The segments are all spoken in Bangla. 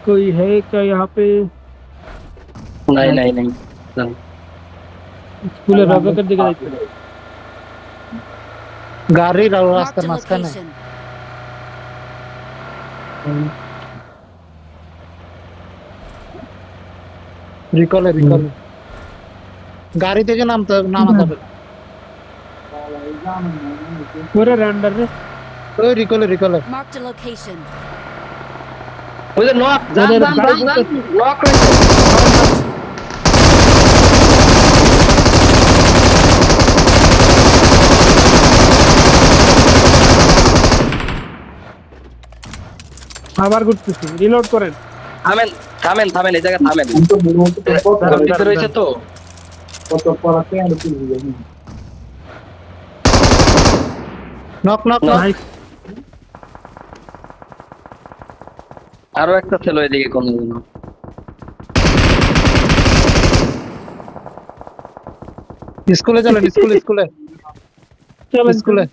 कोई है क्या यहाँ पे? नहीं नहीं नहीं चल। স্কুলের রবেকের দিকে যাইতে। গাড়ি Marked রাস্তার a মাঝখানে location. রিকলে গাড়ি থেকে নামা যাবে না। ওরে র্যান্ডার রে। ওই রিকলে Marked a location. ওই যে নক জান ওদের জান গাড়ি জান ঢুকতেছে। নক হইছে। আবার ঘুরতেছি, রিলোড করেন। থামেন থামেন থামেন, এই জায়গায় থামেন। দাঁড়ান, ভিতরে রয়েছে তো। Knock nice. আরো একটা ছিল এদিকে কোন জন্য। স্কুলে চলেন স্কুলে চলেন স্কুলে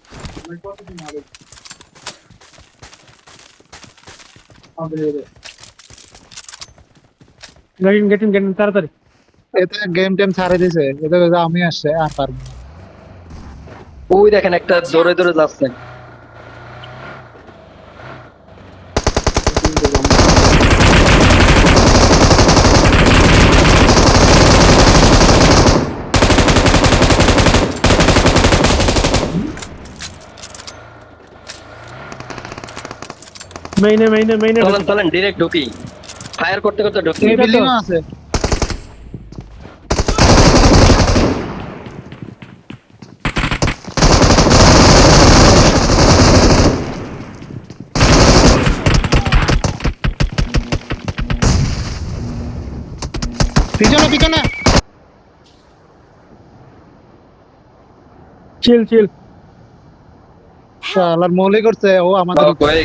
গেটিন তাড়াতাড়ি। এতে গেম টেম ছাড়ে দিছে, এতে আমি আসছে আর পারবো না। ওই দেখেন একটা দৌড়ে দৌড়ে যাচ্ছে। মেইনে চলেন চলেন ডিরেক্ট ঢুকি, ফায়ার করতে করতে ঢুকি। এই বিল্ডিং আছে। পিছনে চিল। শালার মৌলি করছে ও আমাদের। বাবা, হয়ে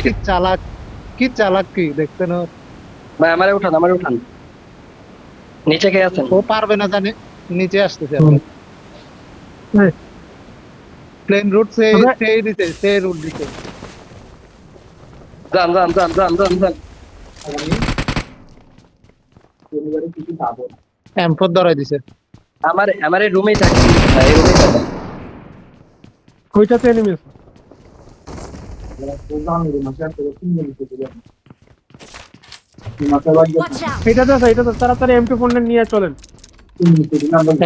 কি চালাক কি দেখতে না। ভাই আমারে উঠান। নিচে কে আছেন? ও পারবে না জানি, নিচে আসতেছে। হ্যাঁ। প্লেন রুট সে রুট দিতে। যান। M4 ধরাই দিছে। আমার এই রুমেই থাকি, এই রুমেই থাকি। কইটাতে এনিমি আছে? Watch out. এটাতে তাড়াতাড়ি M2 নিয়ে চলেন।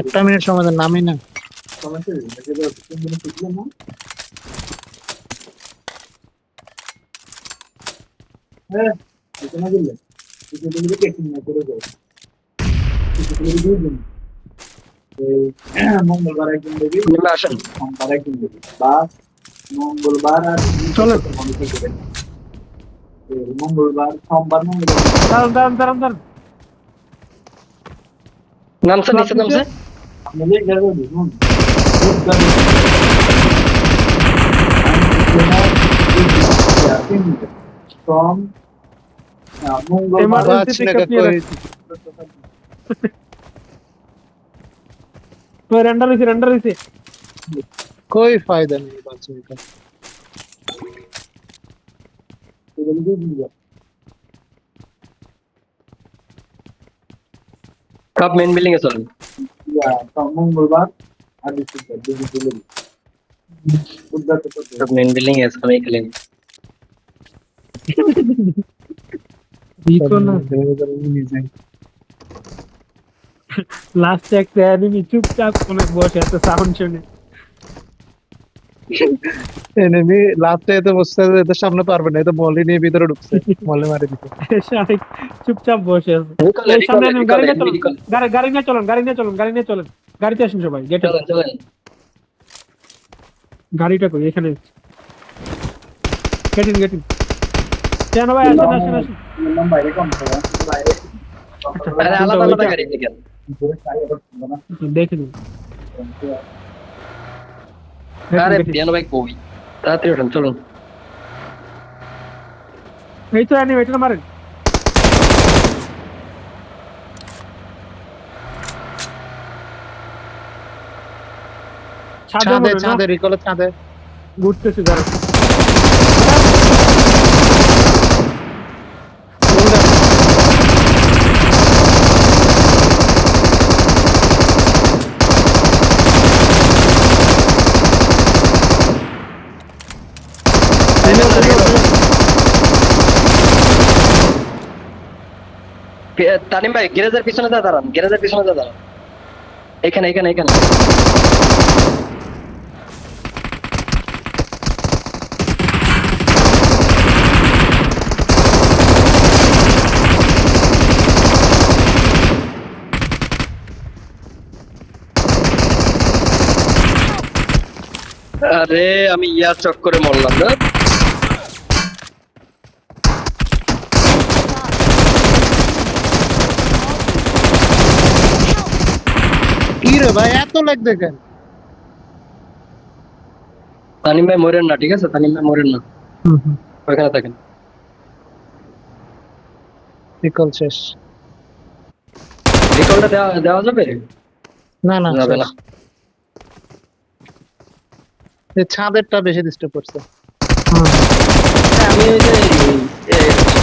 একটা মিনিট সময় দেন, নামি না। নেমে আসেন। চলেন। দাঁড়ান। নামছে নিচে নামছে। Emergency pickup নিয়ে রাখ। ওই রেন্ডার হইছে। कोई फायदा नहीं बचने का। কাপ মেইন বিল্ডিং এ চলেন। সব মেইন বিল্ডিং এ সবাই খেলেন। লাস্টে একটা এনিমি চুপচাপ কোনে বসে আছে সাউন্ড শুনে। এনিমি লাস্টে তো বসে এদের সামনে পারবে না, এটা মলি নিয়ে ভিতরে ঢুকছে, মলে মারি দিছে। শারিক চুপচাপ বসে আছে। এই সামনে এনিমি, গাড়ি নিয়ে চলেন। গাড়িতে আসুন সবাই, গেটে চলেন। গাড়িটা কই? এখানে গেটিন। কেন ভাই আসেন। আরে আলাদা গাড়ি থেকে দেখে নিন। আরে পিয়ানো ভাই কই? তাড়াতাড়ি ওঠেন চলুন। এই তো এনিমি, এটা মারেন। ছাদে রিকলে ছাদে ঘুরতেছে যারা। তানিম ভাই গ্যারেজের পিছনে যা দাঁড়ান, গ্যারেজের পিছনে যা দাঁড়ান। এখানে এখানে এখানে। আরে আমি ইয়ার চক্করে মরলাম না। কি রে ভাই এত লাগ দেখেন। তানিম ভাই মরেন না, ঠিক আছে? তানিম ভাই মরেন না, ওইখানে থাকেন। বিকল শেষ। রিকলটা দেওয়া দেওয়া যাবে? না না যাবে না। এই ছাদেরটা বেশি ডিস্টার্ব করছে। আমি ওই যে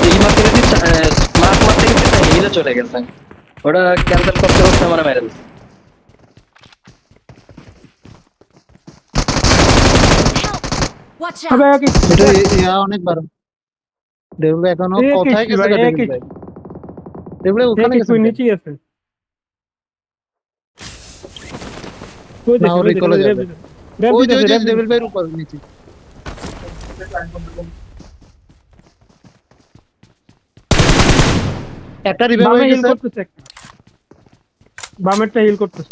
ই মারতে গেছি, স্মার্ট মারতে গেছি, তাই হিলে চলে গেছে। ওটা ক্যান্সেল করতে করতে আমার মেরে দিচ্ছে। Watch তবে out! এটা ইয়া অনেক বড়। ডেভিল এখনো কোথায় গেছে ভাই, ডেভিল ভাই? ডেভিল ওখানে গেছে। নিচেই আছে। ওই না, ও recall এ যাবে। ওই যে দেখো ডেভিল ভাইয়ের উপর নিচে। একটা রিভাইভ বামে হয়ে হিল গেছে। করতেছে একটা। বামেরটা হিল করতেছে।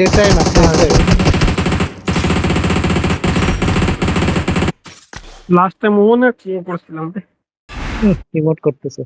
এটাই না, এটাই। লাস্ট টাইম মনে কি করছিলাম ইমোট করতেছে।